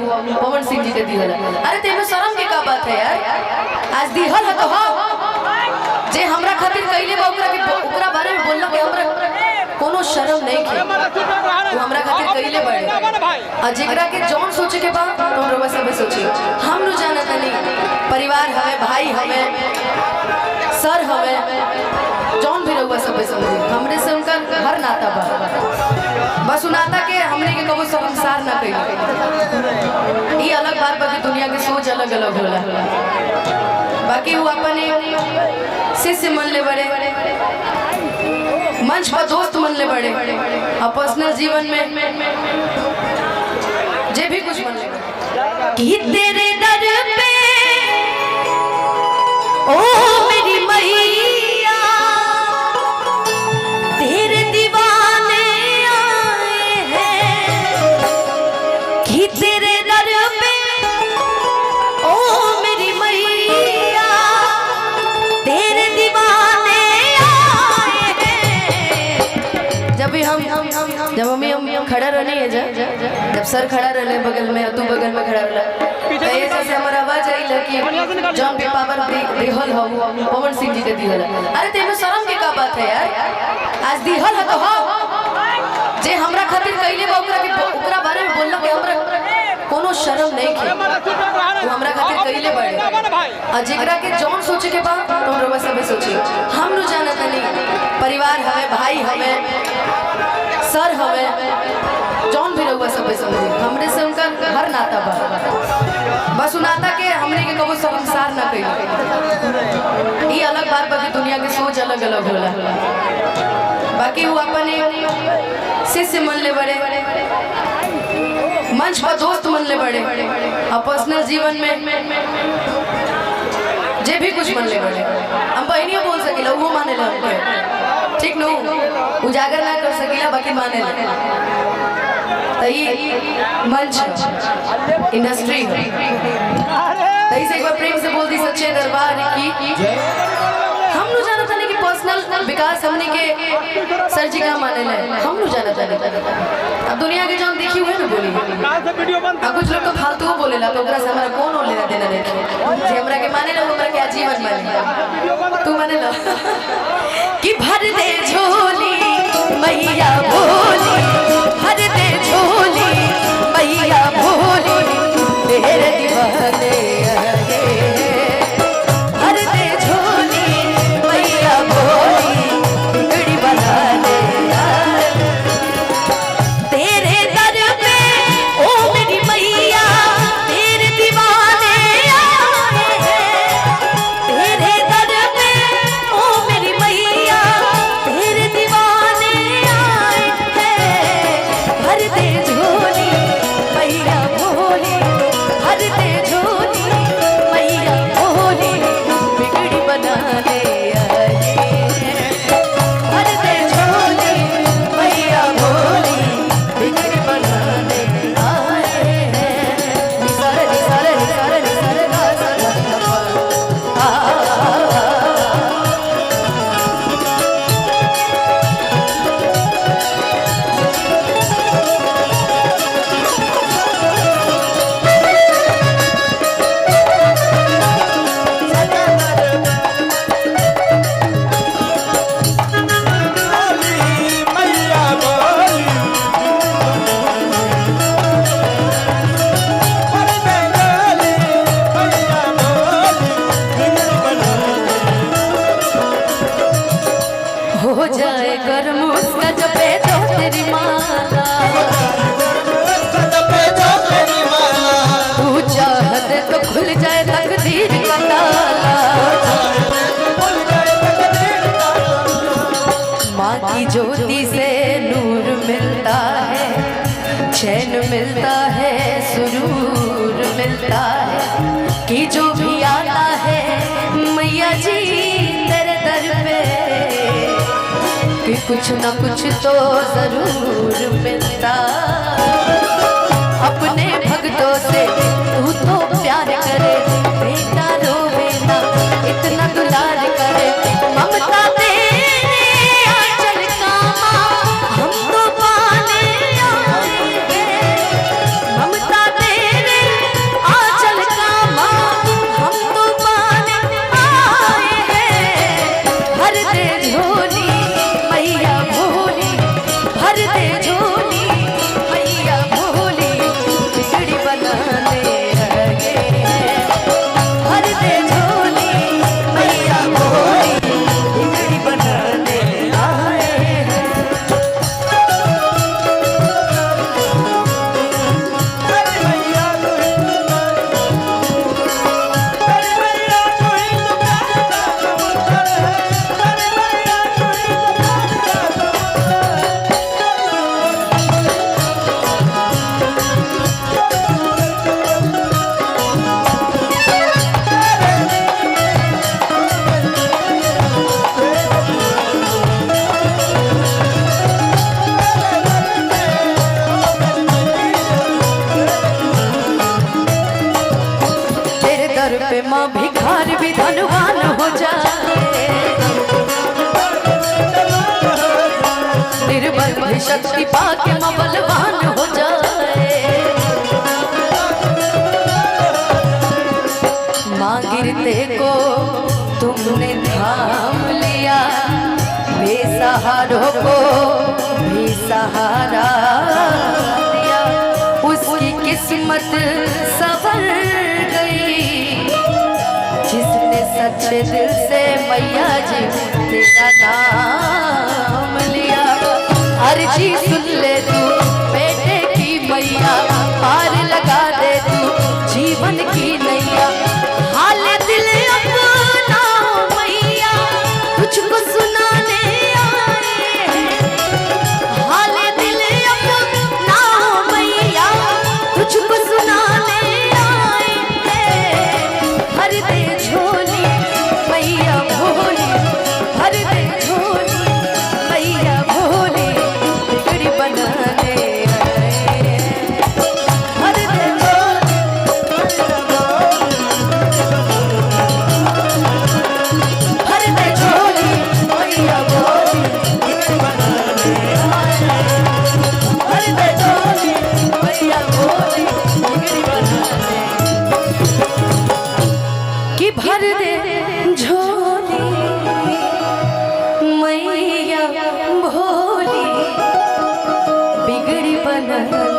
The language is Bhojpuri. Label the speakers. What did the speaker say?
Speaker 1: पवन सिंह जी के दिहल। अरे तेमे शर्म के का बात है यार, आज दिहल है तो हो जे हमरा खातिर कइले बा ओकरा बारे में बोलला के हमरा कोनो शर्म नहीं के, वो हमरा खातिर कइले बड़े आ जेकरा के जौन सोचे के बा तो रउवा सब सोची। हम नु जानत नहीं परिवार हवे, भाई हवे, सर हवे, जौन भी रउवा सब समझी हमरे से उनका हर नाता बा, बस उ नाता के हमने के कबो संसार ना कइले। ई अलग बात बा कि दुनिया के सोच अलग अलग होला, बाकी वो अपने शिष्य मन ले बड़े, मंच पर दोस्त मन ले बड़े, और पर्सनल जीवन में जे भी कुछ मन ले कि तेरे दर पे ओ मेरी मैया तेरे दीवाने आए हैं, कि तेरे दर पे ओ मेरी मैया तेरे दीवाने आए हैं। जब हम खड़ा रहने है जब सर खड़ा रहले बगल में, तू बगल में खड़ा रहला तो ऐसे से हमारा आवाज आई कि जॉन पे पावर दिहल हो पवन सिंह जी के दिहल। अरे तेमे शर्म के का बात है यार, आज दिहल है तो हो जे हमरा खातिर कइले बा ओकरा बारे में बोलला के हमरा कोनो शर्म नहीं के, वो हमरा खातिर कइले बड़े आ जेकरा के जौन सोचे के बा तो रउवा सब सोची। हम नु जानत नहीं परिवार हवे, भाई हवे, सर हवे, जौन भी रउवा सब समझी हमरे से उनका हर नाता बा, बस उ नाता के हमने के कबो संसार ना कइले। ई अलग बात बा कि दुनिया के सोच अलग अलग होला, बाकी वो अपने शिष्य मन ले बड़े, मंच पर दोस्त मन ले बड़े, और पर्सनल जीवन में जे भी कुछ मन ले बड़े। हम बहनियों बोल सकेला वो माने ला हमके, ठीक न उजागर ना कर सकेला बाकी माने ला। तो ये मंच इंडस्ट्री तो इसे एक बार प्रेम से बोल दी सच्चे दरबार की। हम नु जानत नहीं कि पर्सनल विकास हमने के सर जी का माने ले, हम नु जानत नहीं। अब दुनिया के जौन देखी हुए ना बोली, कुछ लोग तो फालतू बोलेला तो ओकरा से हमरा कोनो लेना देना नहीं जे हमरा के माने ला हमरा के आजीवन माने तू माने ला कि भर दे झोली मैया बोली, भर दे झोली मैया बोली तेरे दीवाने आए, भर दे झोली मैया बोली बिगड़ी बनाने आए, तेरे दर पे ओ मेरी मैया तेरे दीवाने आए हैं, तेरे दर पे ओ मेरी मैया तेरे दीवाने आए हैं, भर दे झोली मैया बोली, भर दे झोली मैया बोली बिगड़ी बनाने आए हैं, भर दे झोली मैया बोली बिगड़ी बनाने आए हैं। निसारे निसारे निसारे निसारे गासा हो जाए गर्म उसका जपे जो तेरी माला, तू चाहत तो खुल जाए तकदीर का ताला, माँ की ज्योति से नूर मिलता है, चैन मिलता है, सुरूर मिलता है, कि जो भी आता है मैया जी तेरे दर पे कि कुछ न कुछ तो जरूर मिलता। अपने भक्तों से तू तो प्यार करे, बेटा रोवे ना इतना दुलार करे, ममता तेरे आंचल का माँ हम तो पाने आए हैं, ममता तेरे माँ भिखार भी धनवान हो जाए, निर्बल भी शक्ति पाके माँ बलवान हो जाए। माँ गिरते को तुमने थाम लिया, बेसहारों को भी सहारा दिया। उसकी किस्मत संवर गई जिसने सच्चे दिल से मैया जी तेरा नाम लिया। अर्जी सुन ले तू बेटे की मैया, पार लगा दे तू जीवन की नैया। हाल दिल अपना मैया तुझको सुनाने आए हैं, हाल दिल अपना मैया तुझको सुनाने आए हैं। भर दे झोली मैया भोली, भर दे झोली मैया भोली, बिगड़ी बनाने आए हैं। भर दे झोली मैया भोली, बिगड़ी बनाने आए हैं। भर दे झोली मैया भोली, बिगड़ी बनाने कि भर दे झोली मैया भोली, बिगड़ी बनाने।